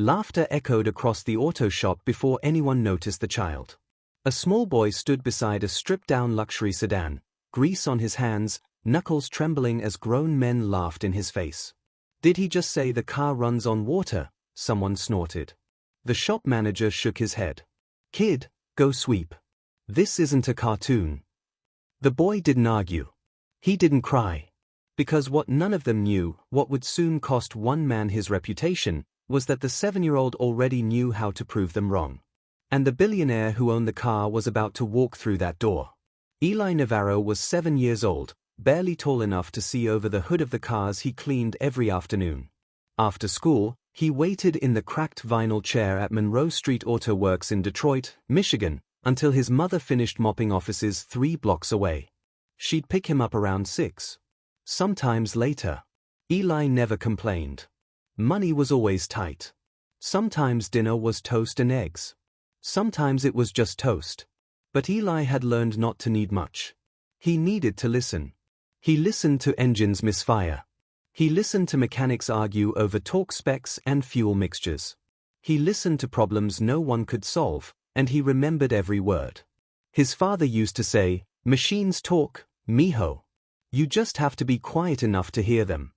Laughter echoed across the auto shop before anyone noticed the child. A small boy stood beside a stripped-down luxury sedan, grease on his hands, knuckles trembling as grown men laughed in his face. "Did he just say the car runs on water?" someone snorted. The shop manager shook his head. "Kid, go sweep. This isn't a cartoon." The boy didn't argue. He didn't cry. Because what none of them knew, what would soon cost one man his reputation, was that the 7-year-old already knew how to prove them wrong. And the billionaire who owned the car was about to walk through that door. Eli Navarro was 7 years old, barely tall enough to see over the hood of the cars he cleaned every afternoon. After school, he waited in the cracked vinyl chair at Monroe Street Auto Works in Detroit, Michigan, until his mother finished mopping offices 3 blocks away. She'd pick him up around 6. Sometimes later. Eli never complained. Money was always tight. Sometimes dinner was toast and eggs. Sometimes it was just toast. But Eli had learned not to need much. He needed to listen. He listened to engines misfire. He listened to mechanics argue over torque specs and fuel mixtures. He listened to problems no one could solve, and he remembered every word. His father used to say, "Machines talk, mijo. You just have to be quiet enough to hear them."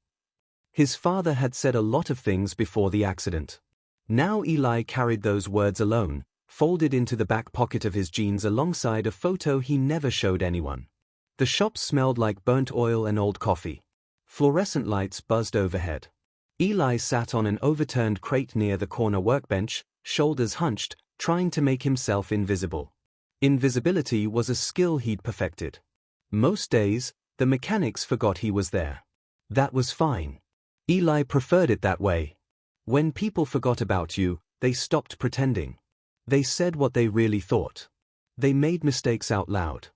His father had said a lot of things before the accident. Now Eli carried those words alone, folded into the back pocket of his jeans alongside a photo he never showed anyone. The shop smelled like burnt oil and old coffee. Fluorescent lights buzzed overhead. Eli sat on an overturned crate near the corner workbench, shoulders hunched, trying to make himself invisible. Invisibility was a skill he'd perfected. Most days, the mechanics forgot he was there. That was fine. Eli preferred it that way. When people forgot about you, they stopped pretending. They said what they really thought. They made mistakes out loud.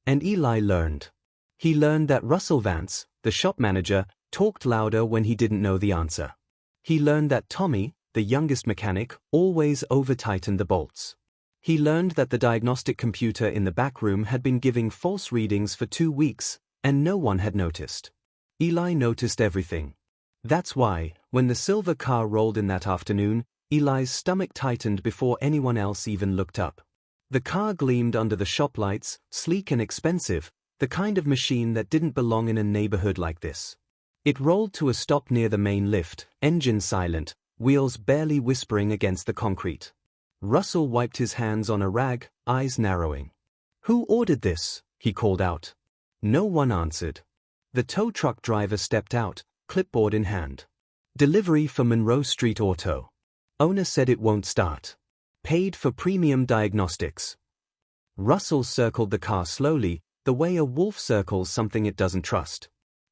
And Eli learned. He learned that Russell Vance, the shop manager, talked louder when he didn't know the answer. He learned that Tommy, the youngest mechanic, always over-tightened the bolts. He learned that the diagnostic computer in the back room had been giving false readings for 2 weeks, and no one had noticed. Eli noticed everything. That's why, when the silver car rolled in that afternoon, Eli's stomach tightened before anyone else even looked up. The car gleamed under the shop lights, sleek and expensive, the kind of machine that didn't belong in a neighborhood like this. It rolled to a stop near the main lift, engine silent, wheels barely whispering against the concrete. Russell wiped his hands on a rag, eyes narrowing. "Who ordered this?" he called out. No one answered. The tow truck driver stepped out, clipboard in hand. "Delivery for Monroe Street Auto. Owner said it won't start. Paid for premium diagnostics." Russell circled the car slowly, the way a wolf circles something it doesn't trust.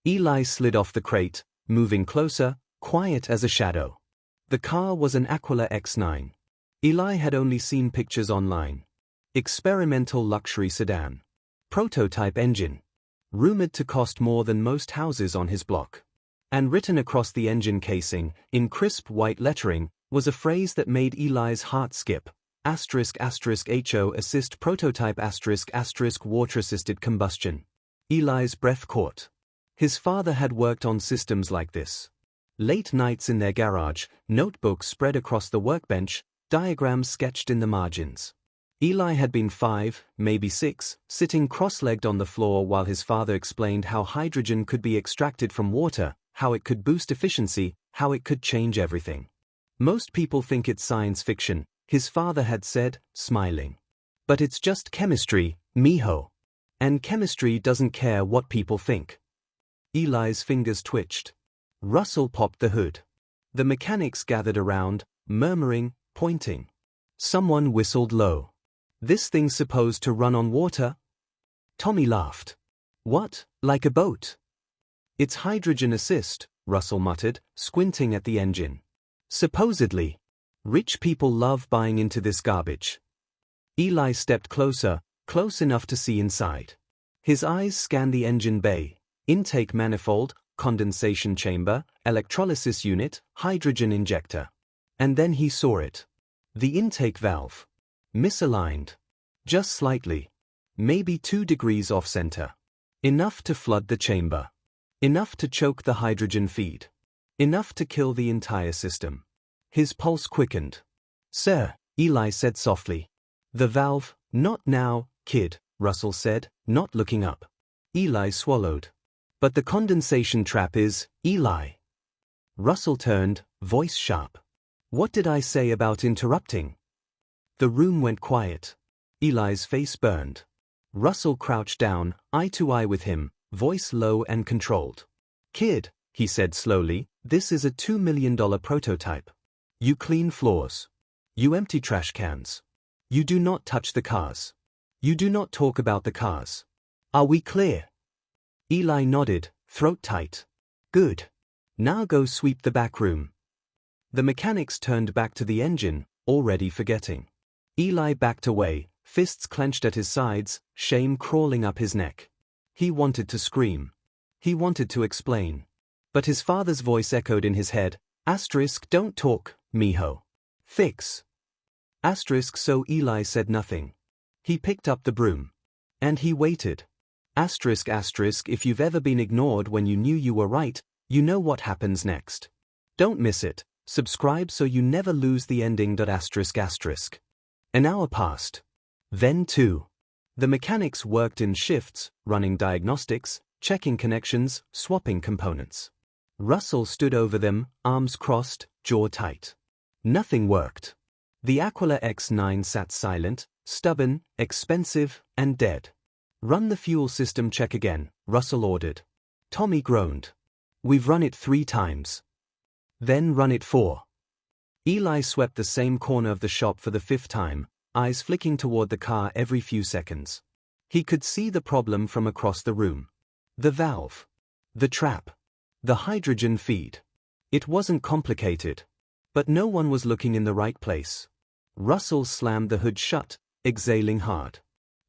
Eli slid off the crate, moving closer, quiet as a shadow. The car was an Aquila X9. Eli had only seen pictures online. Experimental luxury sedan. Prototype engine. Rumored to cost more than most houses on his block. And written across the engine casing, in crisp white lettering, was a phrase that made Eli's heart skip. **HO assist prototype ** water-assisted combustion. Eli's breath caught. His father had worked on systems like this. Late nights in their garage, notebooks spread across the workbench, diagrams sketched in the margins. Eli had been 5, maybe 6, sitting cross-legged on the floor while his father explained how hydrogen could be extracted from water, how it could boost efficiency, how it could change everything. "Most people think it's science fiction," his father had said, smiling. "But it's just chemistry, mijo. And chemistry doesn't care what people think." Eli's fingers twitched. Russell popped the hood. The mechanics gathered around, murmuring, pointing. Someone whistled low. "This thing's supposed to run on water?" Tommy laughed. "What, like a boat?" "It's hydrogen assist," Russell muttered, squinting at the engine. "Supposedly. Rich people love buying into this garbage." Eli stepped closer, close enough to see inside. His eyes scanned the engine bay, intake manifold, condensation chamber, electrolysis unit, hydrogen injector. And then he saw it. The intake valve. Misaligned. Just slightly. Maybe 2 degrees off-center. Enough to flood the chamber. Enough to choke the hydrogen feed. Enough to kill the entire system. His pulse quickened. "Sir," Eli said softly. "The valve." "Not now, kid," Russell said, not looking up. Eli swallowed. "But the condensation trap is, Eli." Russell turned, voice sharp. "What did I say about interrupting?" The room went quiet. Eli's face burned. Russell crouched down, eye to eye with him, voice low and controlled. "Kid," he said slowly, "this is a $2 million prototype. You clean floors. You empty trash cans. You do not touch the cars. You do not talk about the cars. Are we clear?" Eli nodded, throat tight. "Good. Now go sweep the back room." The mechanics turned back to the engine, already forgetting. Eli backed away, fists clenched at his sides, shame crawling up his neck. He wanted to scream. He wanted to explain. But his father's voice echoed in his head, "Don't talk, mijo. Fix." So Eli said nothing. He picked up the broom. And he waited. If you've ever been ignored when you knew you were right, you know what happens next. Don't miss it. Subscribe so you never lose the ending. An hour passed. Then 2. The mechanics worked in shifts, running diagnostics, checking connections, swapping components. Russell stood over them, arms crossed, jaw tight. Nothing worked. The Aquila X9 sat silent, stubborn, expensive, and dead. "Run the fuel system check again," Russell ordered. Tommy groaned. "We've run it 3 times. Then run it 4. Eli swept the same corner of the shop for the 5th time, eyes flicking toward the car every few seconds. He could see the problem from across the room. The valve. The trap. The hydrogen feed. It wasn't complicated. But no one was looking in the right place. Russell slammed the hood shut, exhaling hard.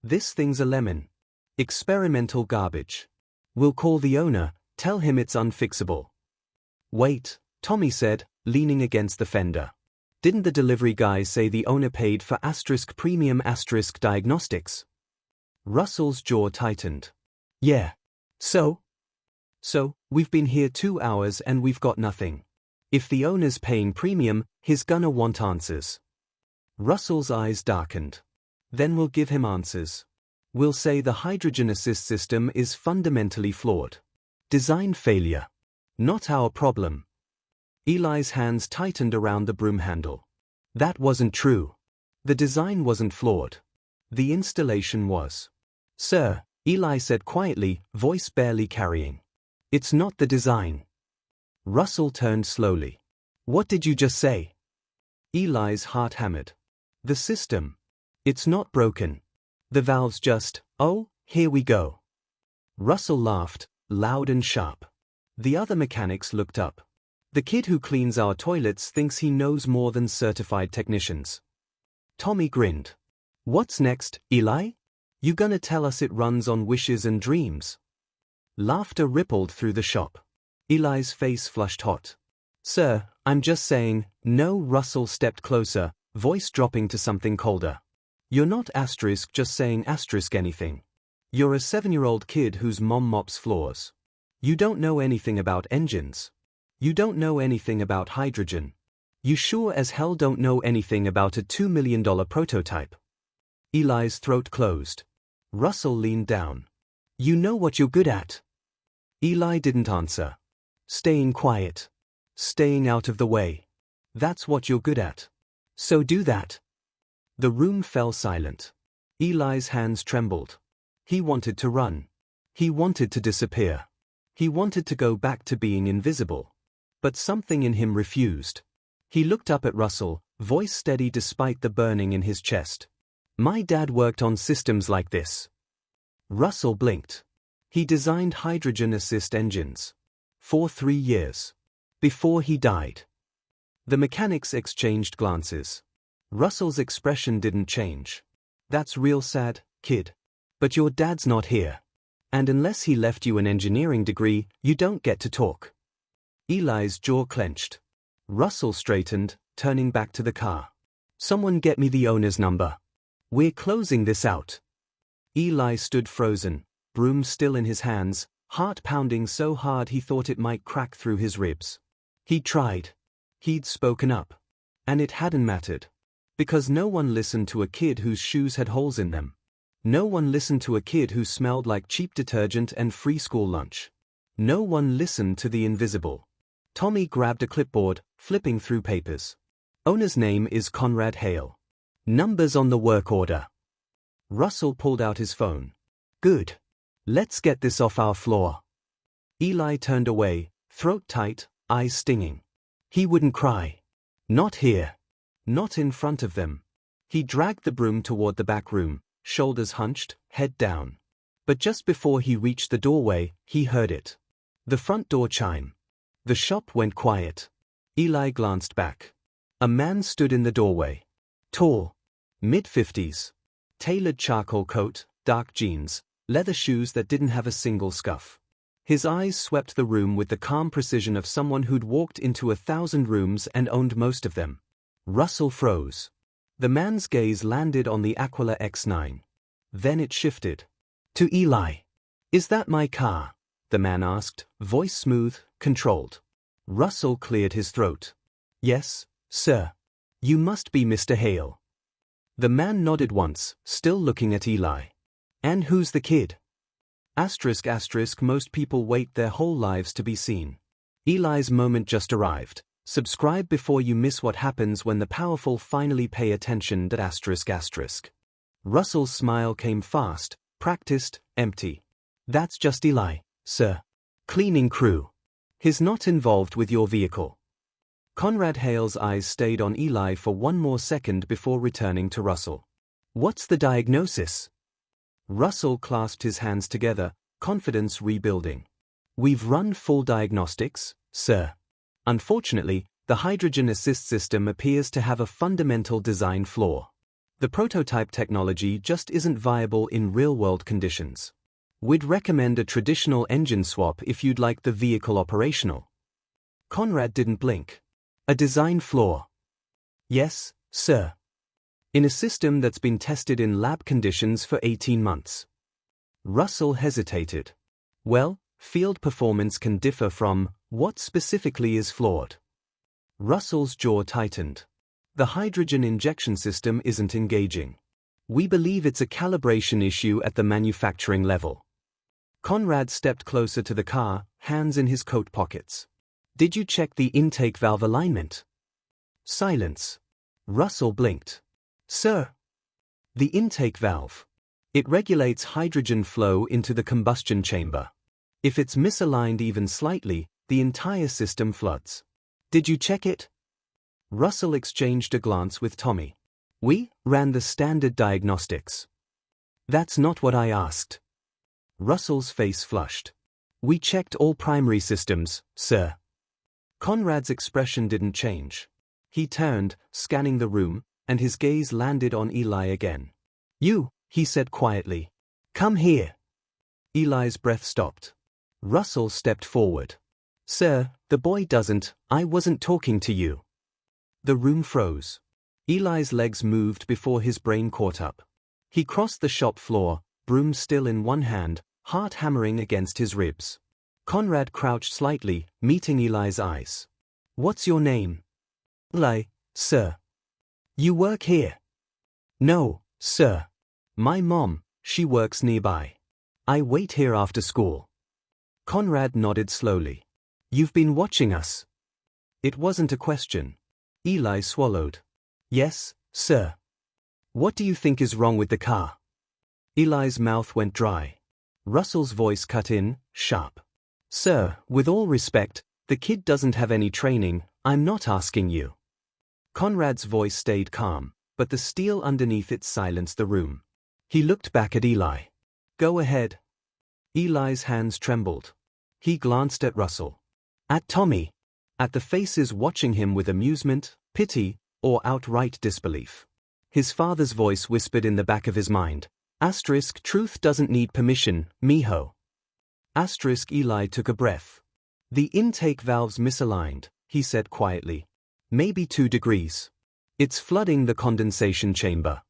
"This thing's a lemon. Experimental garbage. We'll call the owner, tell him it's unfixable." "Wait," Tommy said, leaning against the fender. "Didn't the delivery guy say the owner paid for *premium diagnostics?" Russell's jaw tightened. "Yeah. So, we've been here 2 hours and we've got nothing. If the owner's paying premium, he's gonna want answers." Russell's eyes darkened. "Then we'll give him answers. We'll say the hydrogen assist system is fundamentally flawed. Design failure. Not our problem." Eli's hands tightened around the broom handle. That wasn't true. The design wasn't flawed. The installation was. "Sir," Eli said quietly, voice barely carrying. "It's not the design." Russell turned slowly. "What did you just say?" Eli's heart hammered. "The system. It's not broken. The valve's just, oh, here we go." Russell laughed, loud and sharp. The other mechanics looked up. "The kid who cleans our toilets thinks he knows more than certified technicians." Tommy grinned. "What's next, Eli? You gonna tell us it runs on wishes and dreams?" Laughter rippled through the shop. Eli's face flushed hot. "Sir, I'm just saying, no." Russell stepped closer, voice dropping to something colder. "You're not just saying anything. You're a 7-year-old kid whose mom mops floors. You don't know anything about engines. You don't know anything about hydrogen. You sure as hell don't know anything about a $2 million prototype." Eli's throat closed. Russell leaned down. "You know what you're good at." Eli didn't answer. "Staying quiet. Staying out of the way. That's what you're good at. So do that." The room fell silent. Eli's hands trembled. He wanted to run. He wanted to disappear. He wanted to go back to being invisible. But something in him refused. He looked up at Russell, voice steady despite the burning in his chest. "My dad worked on systems like this." Russell blinked. He designed hydrogen assist engines. For 3 years. Before he died. The mechanics exchanged glances. Russell's expression didn't change. "That's real sad, kid. But your dad's not here. And unless he left you an engineering degree, you don't get to talk." Eli's jaw clenched. Russell straightened, turning back to the car. "Someone get me the owner's number. We're closing this out." Eli stood frozen, broom still in his hands, heart pounding so hard he thought it might crack through his ribs. He tried. He'd spoken up. And it hadn't mattered. Because no one listened to a kid whose shoes had holes in them. No one listened to a kid who smelled like cheap detergent and free school lunch. No one listened to the invisible. Tommy grabbed a clipboard, flipping through papers. Owner's name is Conrad Hale. Numbers on the work order. Russell pulled out his phone. Good. Let's get this off our floor. Eli turned away, throat tight, eyes stinging. He wouldn't cry. Not here. Not in front of them. He dragged the broom toward the back room, shoulders hunched, head down. But just before he reached the doorway, he heard it. The front door chime. The shop went quiet. Eli glanced back. A man stood in the doorway. Tall. Mid-50s. Tailored charcoal coat, dark jeans, leather shoes that didn't have a single scuff. His eyes swept the room with the calm precision of someone who'd walked into 1,000 rooms and owned most of them. Russell froze. The man's gaze landed on the Aquila X9. Then it shifted. To Eli. Is that my car? The man asked, voice smooth, controlled. Russell cleared his throat. Yes, sir. You must be Mr. Hale. The man nodded once, still looking at Eli. And who's the kid? Asterisk asterisk most people wait their whole lives to be seen. Eli's moment just arrived. Subscribe before you miss what happens when the powerful finally pay attention. Asterisk asterisk. Russell's smile came fast, practiced, empty. That's just Eli, sir. Cleaning crew. He's not involved with your vehicle. Conrad Hale's eyes stayed on Eli for one more second before returning to Russell. What's the diagnosis? Russell clasped his hands together, confidence rebuilding. We've run full diagnostics, sir. Unfortunately, the hydrogen assist system appears to have a fundamental design flaw. The prototype technology just isn't viable in real-world conditions. We'd recommend a traditional engine swap if you'd like the vehicle operational. Conrad didn't blink. A design flaw. Yes, sir. In a system that's been tested in lab conditions for 18 months. Russell hesitated. Well, field performance can differ from, what specifically is flawed? Russell's jaw tightened. The hydrogen injection system isn't engaging. We believe it's a calibration issue at the manufacturing level. Conrad stepped closer to the car, hands in his coat pockets. Did you check the intake valve alignment? Silence. Russell blinked. Sir. The intake valve. It regulates hydrogen flow into the combustion chamber. If it's misaligned even slightly, the entire system floods. Did you check it? Russell exchanged a glance with Tommy. We ran the standard diagnostics. That's not what I asked. Russell's face flushed. We checked all primary systems, sir. Conrad's expression didn't change. He turned, scanning the room, and his gaze landed on Eli again. You, he said quietly. Come here. Eli's breath stopped. Russell stepped forward. Sir, the boy doesn't, I wasn't talking to you. The room froze. Eli's legs moved before his brain caught up. He crossed the shop floor, broom still in one hand, heart hammering against his ribs. Conrad crouched slightly, meeting Eli's eyes. What's your name? Eli, sir. You work here? No, sir. My mom, she works nearby. I wait here after school. Conrad nodded slowly. You've been watching us. It wasn't a question. Eli swallowed. Yes, sir. What do you think is wrong with the car? Eli's mouth went dry. Russell's voice cut in, sharp. Sir, with all respect, the kid doesn't have any training, I'm not asking you. Conrad's voice stayed calm, but the steel underneath it silenced the room. He looked back at Eli. Go ahead. Eli's hands trembled. He glanced at Russell. At Tommy. At the faces watching him with amusement, pity, or outright disbelief. His father's voice whispered in the back of his mind. Asterisk, truth doesn't need permission, mijo. Asterisk, Eli took a breath. The intake valve's misaligned, he said quietly. Maybe 2 degrees. It's flooding the condensation chamber.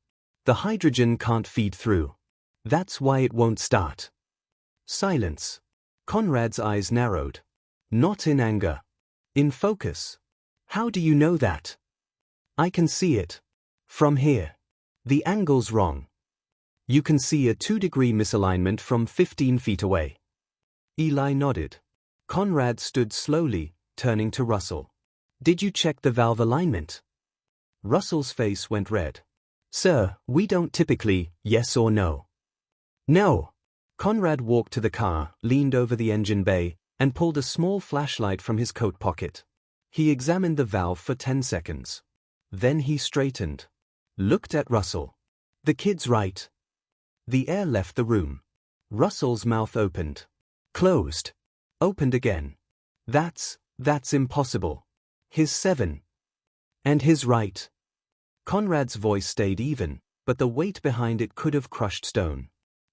The hydrogen can't feed through. That's why it won't start. Silence. Conrad's eyes narrowed. Not in anger. In focus. How do you know that? I can see it. From here. The angle's wrong. You can see a 2-degree misalignment from 15 feet away. Eli nodded. Conrad stood slowly, turning to Russell. Did you check the valve alignment? Russell's face went red. Sir, we don't typically, yes or no. No. Conrad walked to the car, leaned over the engine bay, and pulled a small flashlight from his coat pocket. He examined the valve for 10 seconds. Then he straightened. Looked at Russell. The kid's right. The air left the room. Russell's mouth opened. Closed. Opened again. That's impossible. His 7. And his right. Conrad's voice stayed even, but the weight behind it could have crushed stone.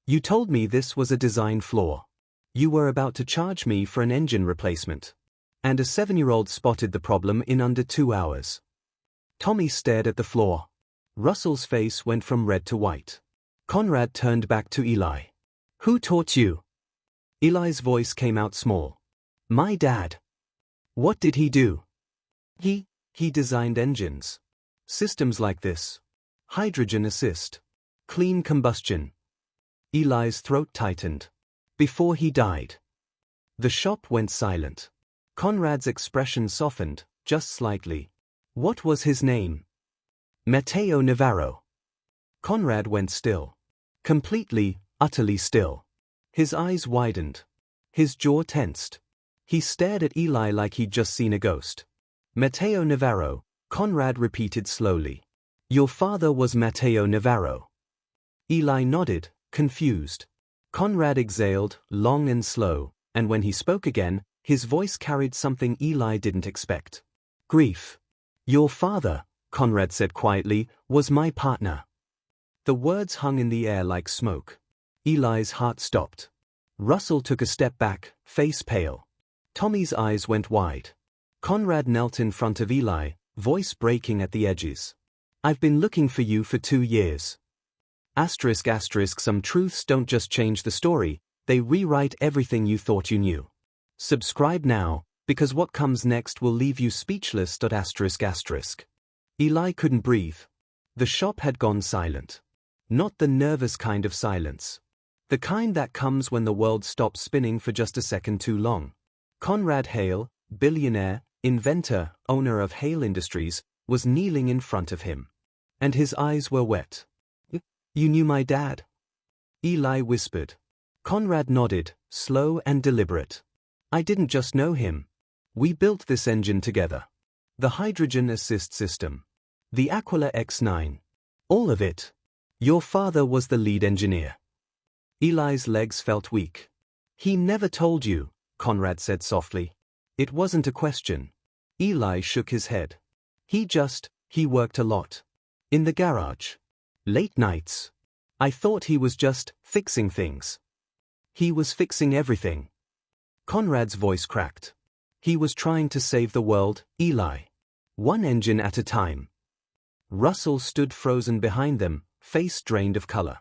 You told me this was a design flaw. You were about to charge me for an engine replacement. And a 7-year-old spotted the problem in under 2 hours. Tommy stared at the floor. Russell's face went from red to white. Conrad turned back to Eli. Who taught you? Eli's voice came out small. My dad. What did he do? He designed engines. Systems like this. Hydrogen assist. Clean combustion. Eli's throat tightened. Before he died. The shop went silent. Conrad's expression softened, just slightly. What was his name? Matteo Navarro. Conrad went still. Completely, utterly still. His eyes widened. His jaw tensed. He stared at Eli like he'd just seen a ghost. Matteo Navarro, Conrad repeated slowly. Your father was Matteo Navarro. Eli nodded, confused. Conrad exhaled, long and slow, and when he spoke again, his voice carried something Eli didn't expect. Grief. Your father, Conrad said quietly, was my partner. The words hung in the air like smoke. Eli's heart stopped. Russell took a step back, face pale. Tommy's eyes went wide. Conrad knelt in front of Eli, voice breaking at the edges. I've been looking for you for 2 years. ***, some truths don't just change the story, they rewrite everything you thought you knew. Subscribe now, because what comes next will leave you speechless. ***. Eli couldn't breathe. The shop had gone silent. Not the nervous kind of silence. The kind that comes when the world stops spinning for just a second too long. Conrad Hale, billionaire, inventor, owner of Hale Industries, was kneeling in front of him. And his eyes were wet. You knew my dad? Eli whispered. Conrad nodded, slow and deliberate. I didn't just know him. We built this engine together. The hydrogen assist system. The Aquila X9. All of it. Your father was the lead engineer. Eli's legs felt weak. He never told you, Conrad said softly. It wasn't a question. Eli shook his head. He worked a lot. In the garage. Late nights. I thought he was just fixing things. He was fixing everything. Conrad's voice cracked. He was trying to save the world, Eli. One engine at a time. Russell stood frozen behind them, face drained of color.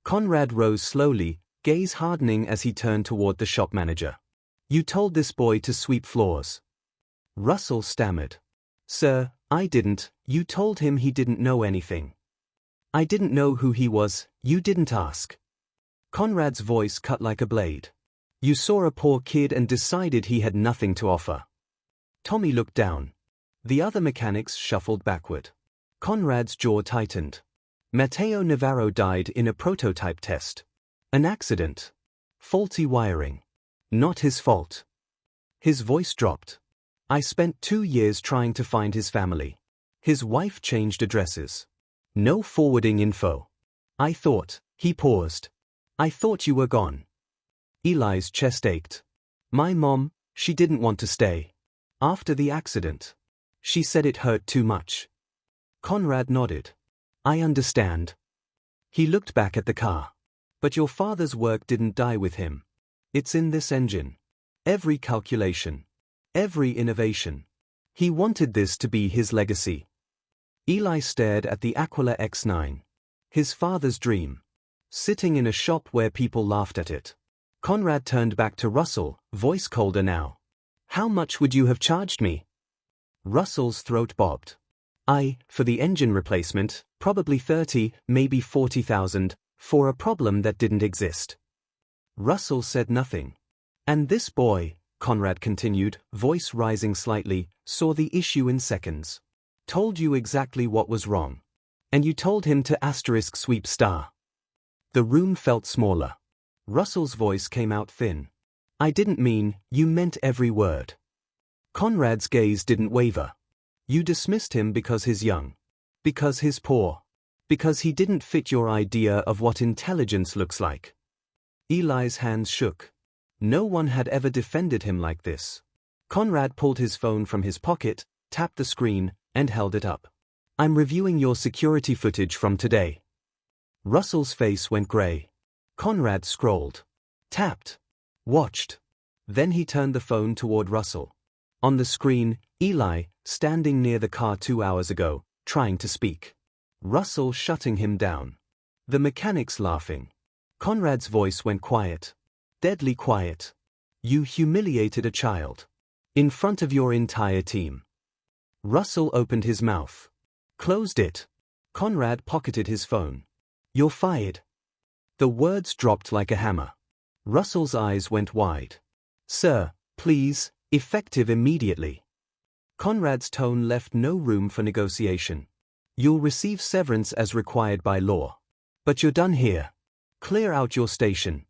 Conrad rose slowly, gaze hardening as he turned toward the shop manager. You told this boy to sweep floors. Russell stammered. Sir, I didn't. You told him he didn't know anything. I didn't know who he was, you didn't ask. Conrad's voice cut like a blade. You saw a poor kid and decided he had nothing to offer. Tommy looked down. The other mechanics shuffled backward. Conrad's jaw tightened. Matteo Navarro died in a prototype test. An accident. Faulty wiring. Not his fault. His voice dropped. I spent 2 years trying to find his family. His wife changed addresses. No forwarding info. I thought, he paused. I thought you were gone. Eli's chest ached. My mom, she didn't want to stay. After the accident. She said it hurt too much. Conrad nodded. I understand. He looked back at the car. But your father's work didn't die with him. It's in this engine. Every calculation. Every innovation. He wanted this to be his legacy. Eli stared at the Aquila X9. His father's dream. Sitting in a shop where people laughed at it. Conrad turned back to Russell, voice colder now. How much would you have charged me? Russell's throat bobbed. For the engine replacement, probably 30, maybe 40,000, for a problem that didn't exist. Russell said nothing. And this boy, Conrad continued, voice rising slightly, saw the issue in seconds. Told you exactly what was wrong. And you told him to sweep star. The room felt smaller. Russell's voice came out thin. I didn't mean, you meant every word. Conrad's gaze didn't waver. You dismissed him because he's young. Because he's poor. Because he didn't fit your idea of what intelligence looks like. Eli's hands shook. No one had ever defended him like this. Conrad pulled his phone from his pocket, tapped the screen, and held it up. I'm reviewing your security footage from today. Russell's face went gray. Conrad scrolled. Tapped. Watched. Then he turned the phone toward Russell. On the screen, Eli, standing near the car 2 hours ago, trying to speak. Russell shutting him down. The mechanics laughing. Conrad's voice went quiet. Deadly quiet. You humiliated a child. In front of your entire team. Russell opened his mouth. Closed it. Conrad pocketed his phone. You're fired. The words dropped like a hammer. Russell's eyes went wide. Sir, please, effective immediately. Conrad's tone left no room for negotiation. You'll receive severance as required by law. But you're done here. Clear out your station.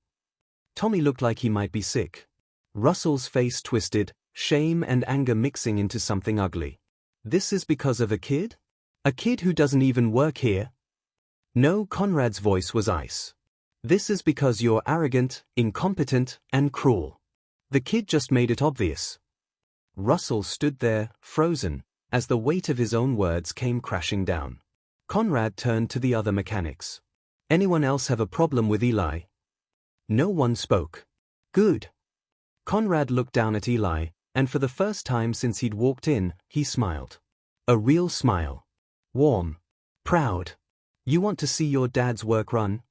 Tommy looked like he might be sick. Russell's face twisted, shame and anger mixing into something ugly. This is because of a kid? A kid who doesn't even work here? No, Conrad's voice was ice. This is because you're arrogant, incompetent, and cruel. The kid just made it obvious. Russell stood there, frozen, as the weight of his own words came crashing down. Conrad turned to the other mechanics. Anyone else have a problem with Eli? No one spoke. Good. Conrad looked down at Eli, and for the first time since he'd walked in, he smiled. A real smile. Warm. Proud. You want to see your dad's work run?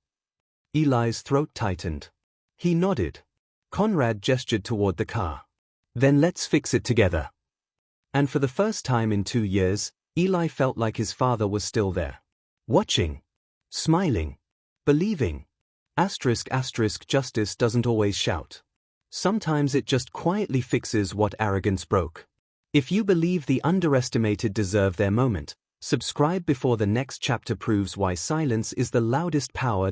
Eli's throat tightened. He nodded. Conrad gestured toward the car. Then let's fix it together. And for the first time in 2 years, Eli felt like his father was still there. Watching. Smiling. Believing. Justice doesn't always shout. Sometimes it just quietly fixes what arrogance broke. If you believe the underestimated deserve their moment, subscribe before the next chapter proves why silence is the loudest power.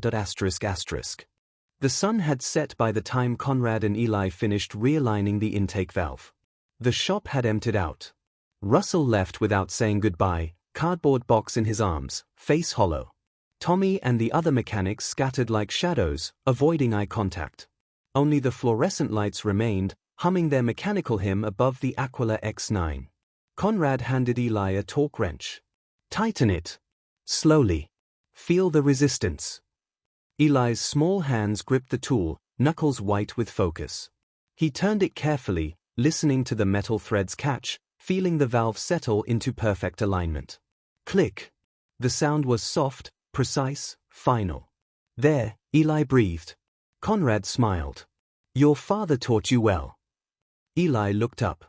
The sun had set by the time Conrad and Eli finished realigning the intake valve. The shop had emptied out. Russell left without saying goodbye, cardboard box in his arms, face hollow. Tommy and the other mechanics scattered like shadows, avoiding eye contact. Only the fluorescent lights remained, humming their mechanical hymn above the Aquila X9. Conrad handed Eli a torque wrench. Tighten it. Slowly. Feel the resistance. Eli's small hands gripped the tool, knuckles white with focus. He turned it carefully, listening to the metal threads catch, feeling the valve settle into perfect alignment. Click. The sound was soft, precise, final. There, Eli breathed. Conrad smiled. Your father taught you well. Eli looked up.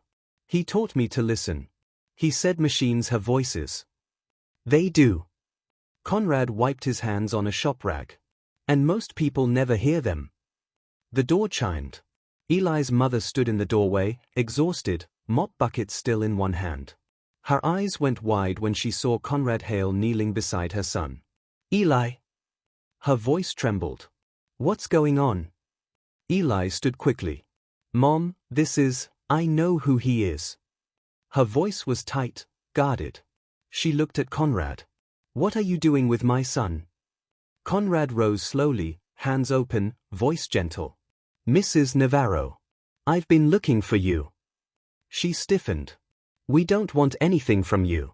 He taught me to listen. He said machines have voices. They do. Conrad wiped his hands on a shop rag. And most people never hear them. The door chimed. Eli's mother stood in the doorway, exhausted, mop bucket still in one hand. Her eyes went wide when she saw Conrad Hale kneeling beside her son. Eli. Her voice trembled. What's going on? Eli stood quickly. Mom, I know who he is. Her voice was tight, guarded. She looked at Conrad. What are you doing with my son? Conrad rose slowly, hands open, voice gentle. Mrs. Navarro. I've been looking for you. She stiffened. We don't want anything from you.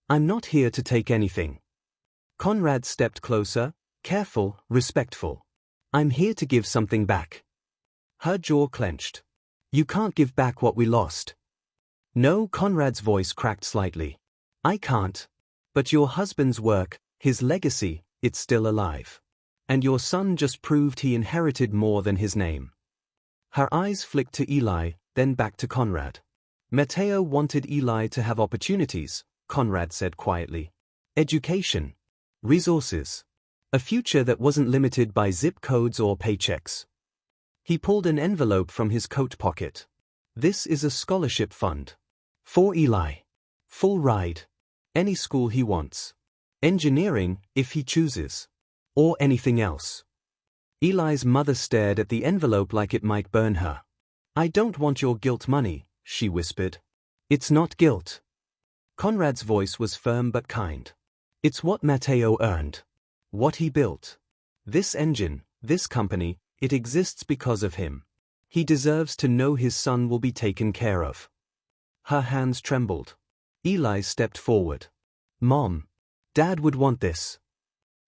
I'm not here to take anything. Conrad stepped closer, careful, respectful. I'm here to give something back. Her jaw clenched. You can't give back what we lost. No, Conrad's voice cracked slightly. I can't. But your husband's work, his legacy, it's still alive. And your son just proved he inherited more than his name. Her eyes flicked to Eli, then back to Conrad. Matteo wanted Eli to have opportunities, Conrad said quietly. Education. Resources. A future that wasn't limited by zip codes or paychecks. He pulled an envelope from his coat pocket. This is a scholarship fund. For Eli. Full ride. Any school he wants. Engineering, if he chooses. Or anything else. Eli's mother stared at the envelope like it might burn her. I don't want your guilt money, she whispered. It's not guilt. Conrad's voice was firm but kind. It's what Matteo earned. What he built. This engine, this company, it exists because of him. He deserves to know his son will be taken care of. Her hands trembled. Eli stepped forward. Mom. Dad would want this.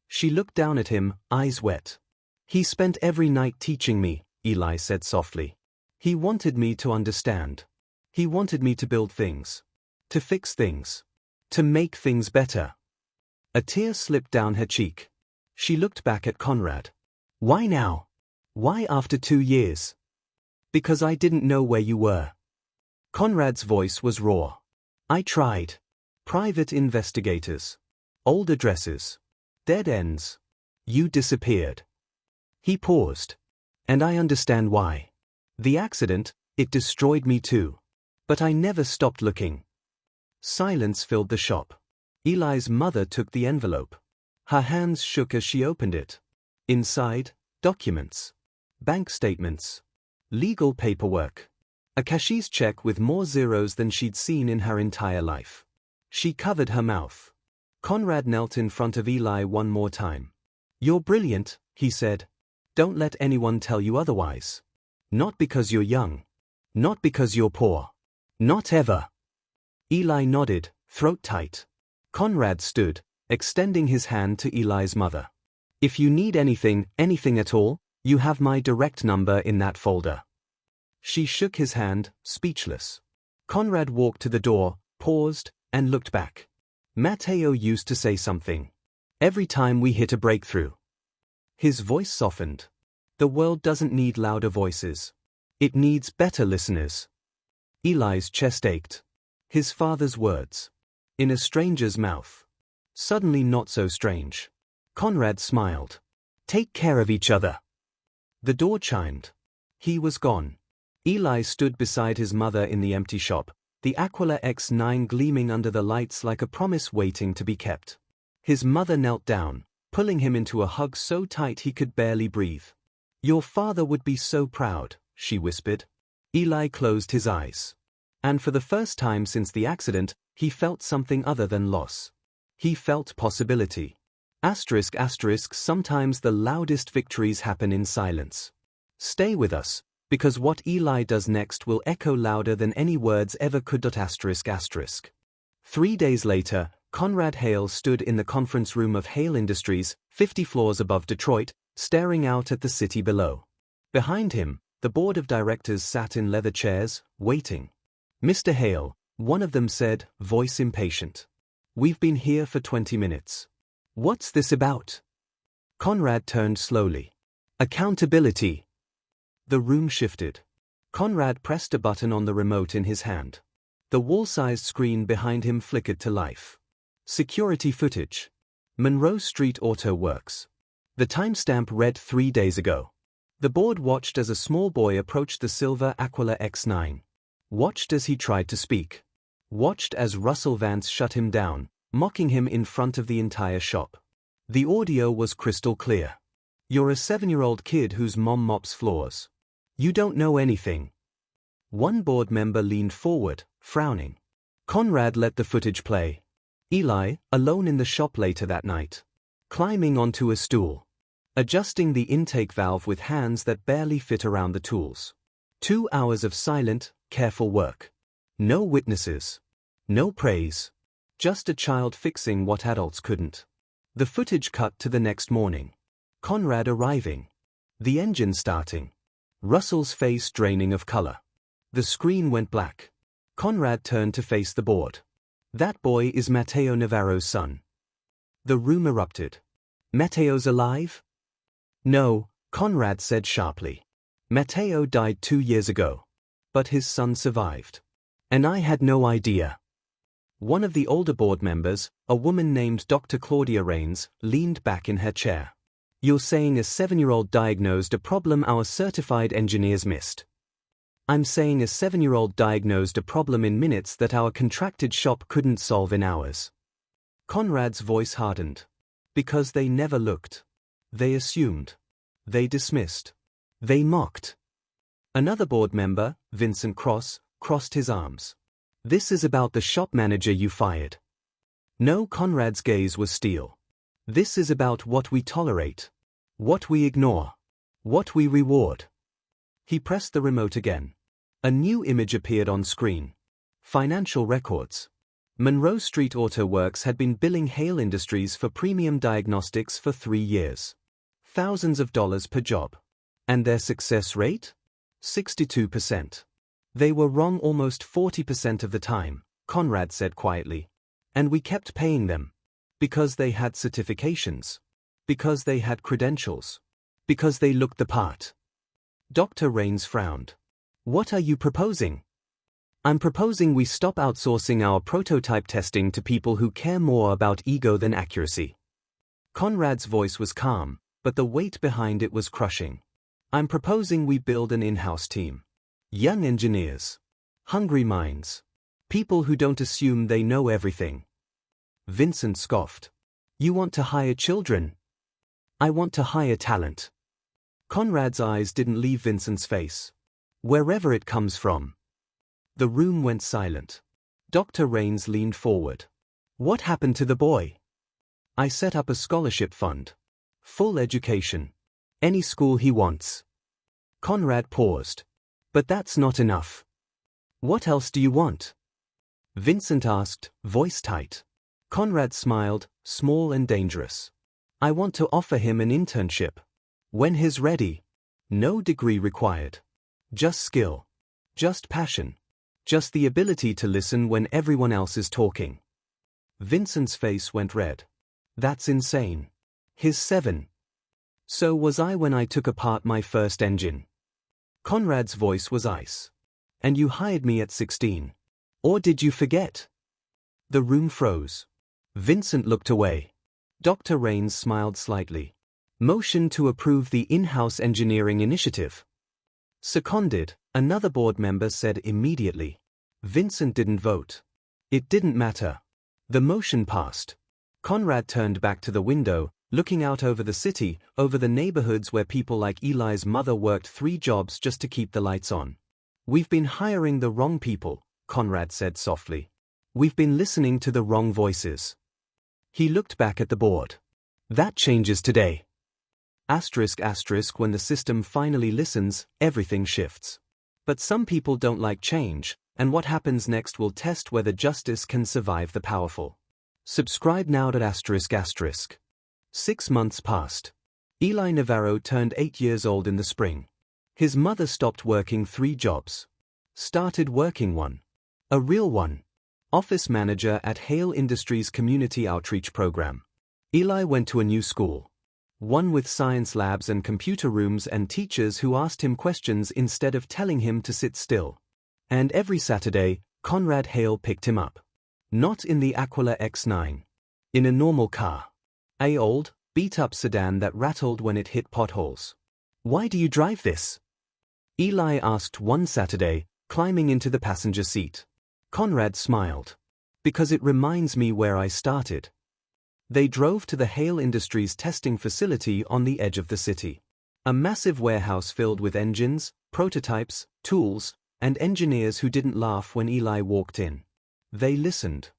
She looked down at him, eyes wet. He spent every night teaching me, Eli said softly. He wanted me to understand. He wanted me to build things. To fix things. To make things better. A tear slipped down her cheek. She looked back at Conrad. Why now? Why after 2 years? Because I didn't know where you were. Conrad's voice was raw. I tried. Private investigators. Old addresses. Dead ends. You disappeared. He paused. And I understand why. The accident, it destroyed me too. But I never stopped looking. Silence filled the shop. Eli's mother took the envelope. Her hands shook as she opened it. Inside, documents. Bank statements. Legal paperwork. A cashier's check with more zeros than she'd seen in her entire life. She covered her mouth. Conrad knelt in front of Eli one more time. You're brilliant, he said. Don't let anyone tell you otherwise. Not because you're young. Not because you're poor. Not ever. Eli nodded, throat tight. Conrad stood, extending his hand to Eli's mother. If you need anything at all, you have my direct number in that folder. She shook his hand, speechless. Conrad walked to the door, paused, and looked back. Matteo used to say something. Every time we hit a breakthrough. His voice softened. The world doesn't need louder voices. It needs better listeners. Eli's chest ached. His father's words. In a stranger's mouth. Suddenly not so strange. Conrad smiled. Take care of each other. The door chimed. He was gone. Eli stood beside his mother in the empty shop, the Aquila X9 gleaming under the lights like a promise waiting to be kept. His mother knelt down, pulling him into a hug so tight he could barely breathe. Your father would be so proud, she whispered. Eli closed his eyes. And for the first time since the accident, he felt something other than loss. He felt possibility. Sometimes the loudest victories happen in silence. Stay with us, because what Eli does next will echo louder than any words ever could. 3 days later, Conrad Hale stood in the conference room of Hale Industries, 50 floors above Detroit, staring out at the city below. Behind him, the board of directors sat in leather chairs, waiting. Mr. Hale, one of them said, voice impatient. We've been here for 20 minutes. What's this about? Conrad turned slowly. Accountability. The room shifted. Conrad pressed a button on the remote in his hand. The wall-sized screen behind him flickered to life. Security footage. Monroe Street Auto Works. The timestamp read 3 days ago. The board watched as a small boy approached the silver Aquila X9. Watched as he tried to speak. Watched as Russell Vance shut him down, mocking him in front of the entire shop. The audio was crystal clear. You're a 7-year-old kid whose mom mops floors. You don't know anything. One board member leaned forward, frowning. Conrad let the footage play. Eli, alone in the shop later that night. Climbing onto a stool. Adjusting the intake valve with hands that barely fit around the tools. 2 hours of silent, careful work. No witnesses. No praise. Just a child fixing what adults couldn't. The footage cut to the next morning. Conrad arriving. The engine starting. Russell's face draining of color. The screen went black. Conrad turned to face the board. That boy is Matteo Navarro's son. The room erupted. Matteo's alive? No, Conrad said sharply. Matteo died 2 years ago. But his son survived. And I had no idea. One of the older board members, a woman named Dr. Claudia Rains, leaned back in her chair. "You're saying a 7-year-old diagnosed a problem our certified engineers missed." "I'm saying a 7-year-old diagnosed a problem in minutes that our contracted shop couldn't solve in hours." Conrad's voice hardened. Because they never looked. They assumed. They dismissed. They mocked. Another board member, Vincent Cross, crossed his arms. "This is about the shop manager you fired." No, Conrad's gaze was steel. "This is about what we tolerate. What we ignore. What we reward." He pressed the remote again. A new image appeared on screen. Financial records. Monroe Street Auto Works had been billing Hale Industries for premium diagnostics for 3 years. Thousands of dollars per job. And their success rate? 62%. They were wrong almost 40% of the time, Conrad said quietly. And we kept paying them. Because they had certifications. Because they had credentials. Because they looked the part. Dr. Rains frowned. "What are you proposing?" "I'm proposing we stop outsourcing our prototype testing to people who care more about ego than accuracy." Conrad's voice was calm, but the weight behind it was crushing. "I'm proposing we build an in-house team. Young engineers. Hungry minds. People who don't assume they know everything." Vincent scoffed. "You want to hire children?" "I want to hire talent." Conrad's eyes didn't leave Vincent's face. "Wherever it comes from." The room went silent. Dr. Rains leaned forward. "What happened to the boy?" "I set up a scholarship fund. Full education. Any school he wants." Conrad paused. "But that's not enough. What else do you want?" Vincent asked, voice tight. Conrad smiled, small and dangerous. "I want to offer him an internship. When he's ready. No degree required. Just skill. Just passion. Just the ability to listen when everyone else is talking." Vincent's face went red. "That's insane. He's 7. So was I when I took apart my first engine." Conrad's voice was ice. "And you hired me at 16. Or did you forget?" The room froze. Vincent looked away. Dr. Rains smiled slightly. "Motion to approve the in-house engineering initiative." "Seconded," another board member said immediately. Vincent didn't vote. It didn't matter. The motion passed. Conrad turned back to the window, looking out over the city, over the neighborhoods where people like Eli's mother worked 3 jobs just to keep the lights on. "We've been hiring the wrong people," Conrad said softly. "We've been listening to the wrong voices." He looked back at the board. "That changes today." ***, when the system finally listens, everything shifts. But some people don't like change, and what happens next will test whether justice can survive the powerful. Subscribe now to ***. 6 months passed. Eli Navarro turned 8 years old in the spring. His mother stopped working 3 jobs. Started working one. A real one. Office manager at Hale Industries Community Outreach Program. Eli went to a new school. One with science labs and computer rooms and teachers who asked him questions instead of telling him to sit still. And every Saturday, Conrad Hale picked him up. Not in the Aquila X9. In a normal car. A old, beat-up sedan that rattled when it hit potholes. "Why do you drive this?" Eli asked one Saturday, climbing into the passenger seat. Conrad smiled. "Because it reminds me where I started." They drove to the Hale Industries testing facility on the edge of the city. A massive warehouse filled with engines, prototypes, tools, and engineers who didn't laugh when Eli walked in. They listened.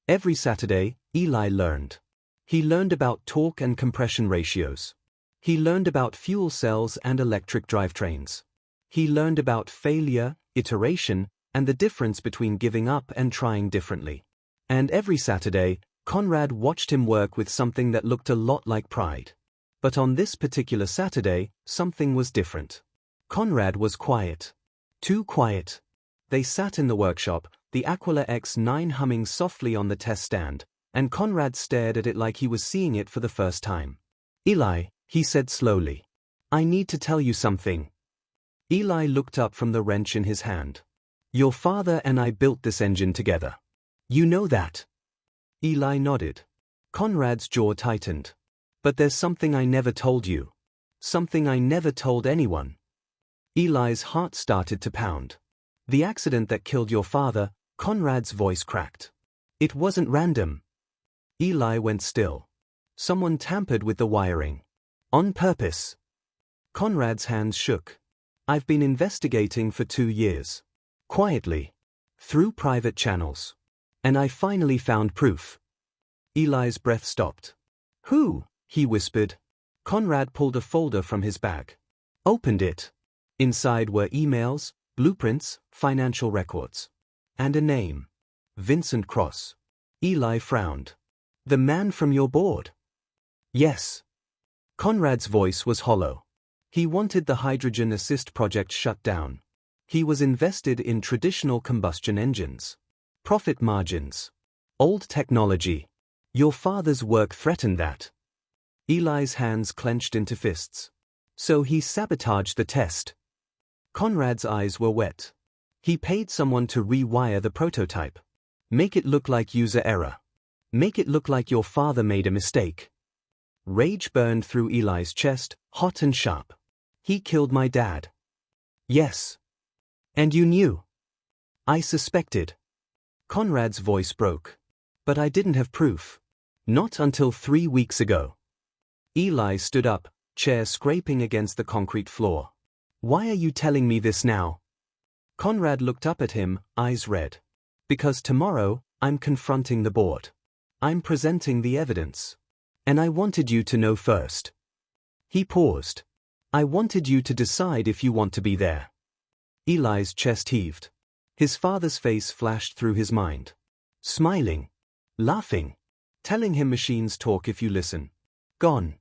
Every Saturday, Eli learned. He learned about torque and compression ratios. He learned about fuel cells and electric drivetrains. He learned about failure, iteration, and the difference between giving up and trying differently. And every Saturday, Conrad watched him work with something that looked a lot like pride. But on this particular Saturday, something was different. Conrad was quiet. Too quiet. They sat in the workshop, the Aquila X9 humming softly on the test stand, and Conrad stared at it like he was seeing it for the first time. "Eli," he said slowly. "I need to tell you something." Eli looked up from the wrench in his hand. "Your father and I built this engine together. You know that. Eli nodded. Conrad's jaw tightened. But there's something I never told you. Something I never told anyone. Eli's heart started to pound. The accident that killed your father, Conrad's voice cracked. It wasn't random. Eli went still. Someone tampered with the wiring. On purpose. Conrad's hands shook. I've been investigating for 2 years. Quietly. Through private channels. And I finally found proof. Eli's breath stopped. Who? He whispered. Conrad pulled a folder from his bag. Opened it. Inside were emails, blueprints, financial records. And a name. Vincent Cross. Eli frowned. The man from your board? Yes. Conrad's voice was hollow. He wanted the hydrogen assist project shut down. He was invested in traditional combustion engines. Profit margins. Old technology. Your father's work threatened that. Eli's hands clenched into fists. So he sabotaged the test. Conrad's eyes were wet. He paid someone to rewire the prototype. Make it look like user error. Make it look like your father made a mistake. Rage burned through Eli's chest, hot and sharp. He killed my dad. Yes. And you knew. I suspected. Conrad's voice broke. But I didn't have proof. Not until 3 weeks ago. Eli stood up, chair scraping against the concrete floor. Why are you telling me this now? Conrad looked up at him, eyes red. Because tomorrow, I'm confronting the board. I'm presenting the evidence. And I wanted you to know first. He paused. I wanted you to decide if you want to be there. Eli's chest heaved. His father's face flashed through his mind. Smiling. Laughing. Telling him machines talk if you listen. Gone.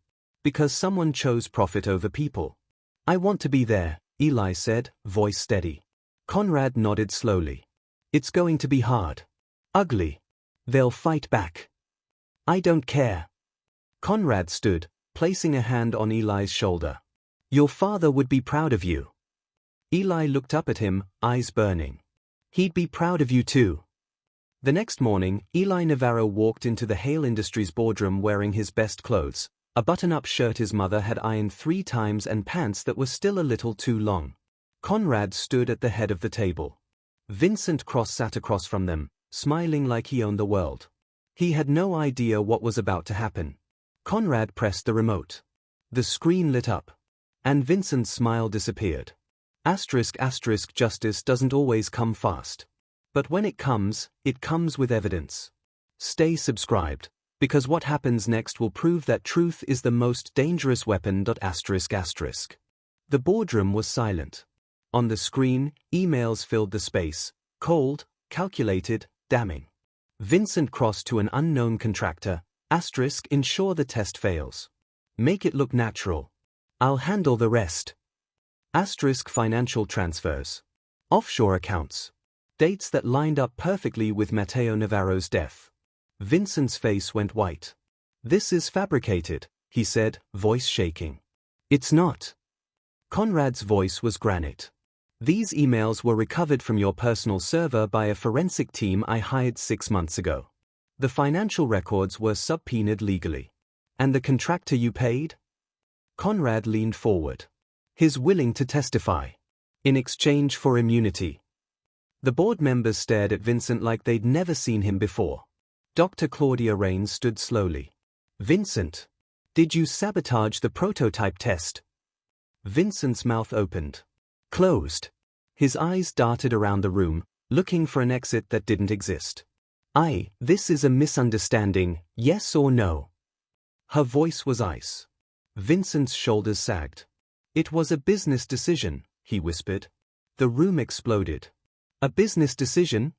Because someone chose profit over people. I want to be there, Eli said, voice steady. Conrad nodded slowly. It's going to be hard. Ugly. They'll fight back. I don't care. Conrad stood, placing a hand on Eli's shoulder. Your father would be proud of you. Eli looked up at him, eyes burning. He'd be proud of you too. The next morning, Eli Navarro walked into the Hale Industries boardroom wearing his best clothes, a button-up shirt his mother had ironed 3 times and pants that were still a little too long. Conrad stood at the head of the table. Vincent Cross sat across from them, smiling like he owned the world. He had no idea what was about to happen. Conrad pressed the remote. The screen lit up. And Vincent's smile disappeared. ***, justice doesn't always come fast. But when it comes with evidence. Stay subscribed, because what happens next will prove that truth is the most dangerous weapon. ***. The boardroom was silent. On the screen, emails filled the space, cold, calculated, damning. Vincent Cross to an unknown contractor, ***, ensure the test fails. Make it look natural. I'll handle the rest. ***, financial transfers. Offshore accounts. Dates that lined up perfectly with Matteo Navarro's death. Vincent's face went white. This is fabricated, he said, voice shaking. It's not. Conrad's voice was granite. These emails were recovered from your personal server by a forensic team I hired 6 months ago. The financial records were subpoenaed legally. And the contractor you paid? Conrad leaned forward. His willing to testify. In exchange for immunity. The board members stared at Vincent like they'd never seen him before. Dr. Claudia Rains stood slowly. Vincent, did you sabotage the prototype test? Vincent's mouth opened. Closed. His eyes darted around the room, looking for an exit that didn't exist. This is a misunderstanding, yes or no? Her voice was ice. Vincent's shoulders sagged. It was a business decision, he whispered. The room exploded. A business decision?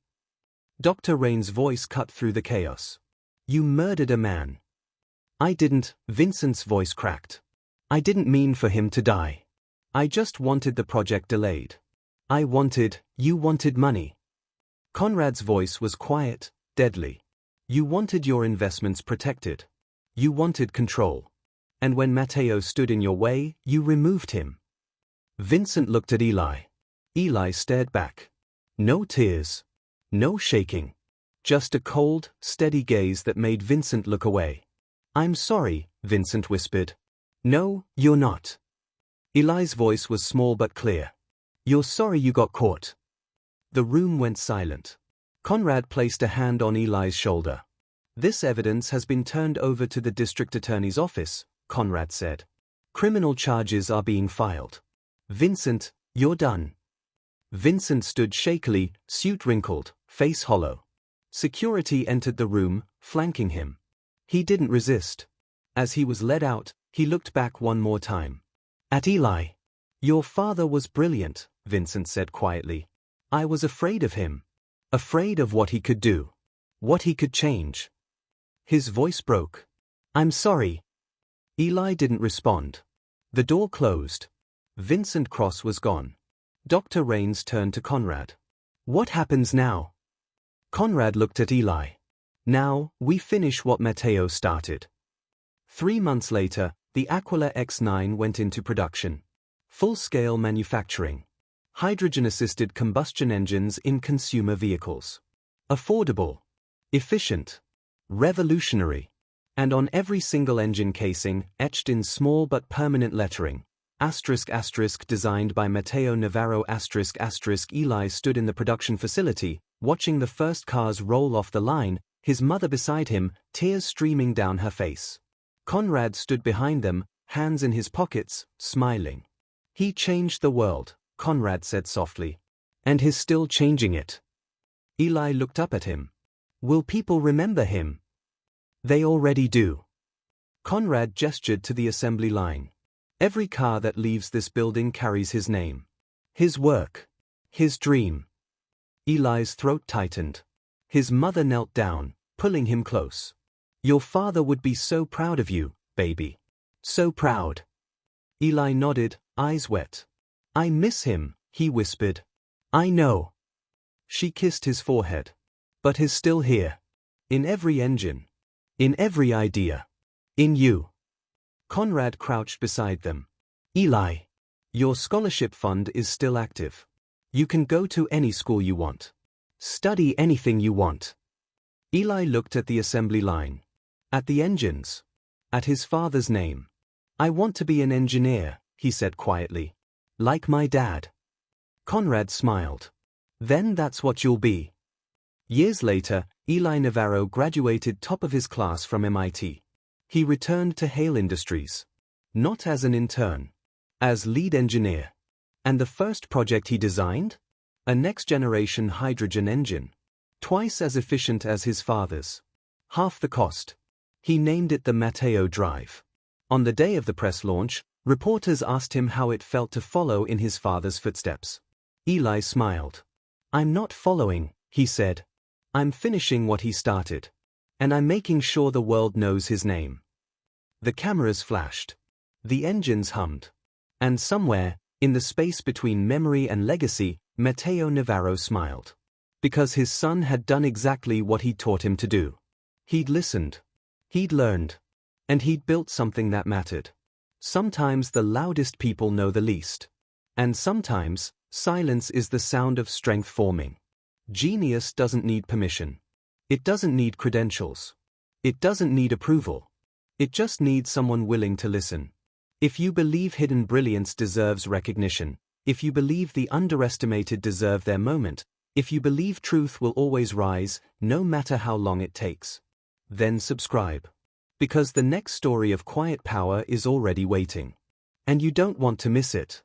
Dr. Rain's voice cut through the chaos. You murdered a man. I didn't, Vincent's voice cracked. I didn't mean for him to die. I just wanted the project delayed. You wanted money. Conrad's voice was quiet, deadly. You wanted your investments protected. You wanted control. And when Matteo stood in your way, you removed him. Vincent looked at Eli. Eli stared back. No tears. No shaking. just a cold, steady gaze that made Vincent look away. "I'm sorry," Vincent whispered. "No, you're not." Eli's voice was small but clear. "You're sorry you got caught." The room went silent. Conrad placed a hand on Eli's shoulder. "This evidence has been turned over to the district attorney's office," Conrad said. "Criminal charges are being filed. Vincent, you're done." Vincent stood shakily, suit wrinkled, face hollow. Security entered the room, flanking him. He didn't resist. As he was led out, he looked back one more time. At Eli. "Your father was brilliant," Vincent said quietly. "I was afraid of him. Afraid of what he could do. What he could change." His voice broke. "I'm sorry." Eli didn't respond. The door closed. Vincent Cross was gone. Dr. Rains turned to Conrad. "What happens now?" Conrad looked at Eli. "Now, we finish what Matteo started." 3 months later, the Aquila X9 went into production. Full-scale manufacturing. Hydrogen-assisted combustion engines in consumer vehicles. Affordable. Efficient. Revolutionary. And on every single engine casing, etched in small but permanent lettering, ***, designed by Matteo Navarro ***. Eli stood in the production facility, watching the first cars roll off the line, his mother beside him, tears streaming down her face. Conrad stood behind them, hands in his pockets, smiling. "He changed the world," Conrad said softly. "And he's still changing it." Eli looked up at him. "Will people remember him?" "They already do." Conrad gestured to the assembly line. "Every car that leaves this building carries his name. His work. His dream." Eli's throat tightened. His mother knelt down, pulling him close. "Your father would be so proud of you, baby. So proud." Eli nodded, eyes wet. "I miss him," he whispered. "I know." She kissed his forehead. "But he's still here. In every engine. In every idea. In you." Conrad crouched beside them. "Eli, your scholarship fund is still active. You can go to any school you want. Study anything you want." Eli looked at the assembly line. At the engines. At his father's name. "I want to be an engineer," he said quietly. "Like my dad." Conrad smiled. "Then that's what you'll be." Years later, Eli Navarro graduated top of his class from MIT. He returned to Hale Industries. Not as an intern. As lead engineer. And the first project he designed? A next-generation hydrogen engine. Twice as efficient as his father's. Half the cost. He named it the Matteo Drive. On the day of the press launch, reporters asked him how it felt to follow in his father's footsteps. Eli smiled. "I'm not following," he said. "I'm finishing what he started. And I'm making sure the world knows his name." The cameras flashed. The engines hummed. And somewhere, in the space between memory and legacy, Matteo Navarro smiled. Because his son had done exactly what he'd taught him to do. He'd listened. He'd learned. And he'd built something that mattered. Sometimes the loudest people know the least. And sometimes, silence is the sound of strength forming. Genius doesn't need permission. It doesn't need credentials. It doesn't need approval. It just needs someone willing to listen. If you believe hidden brilliance deserves recognition, if you believe the underestimated deserve their moment, if you believe truth will always rise, no matter how long it takes, then subscribe. Because the next story of quiet power is already waiting. And you don't want to miss it.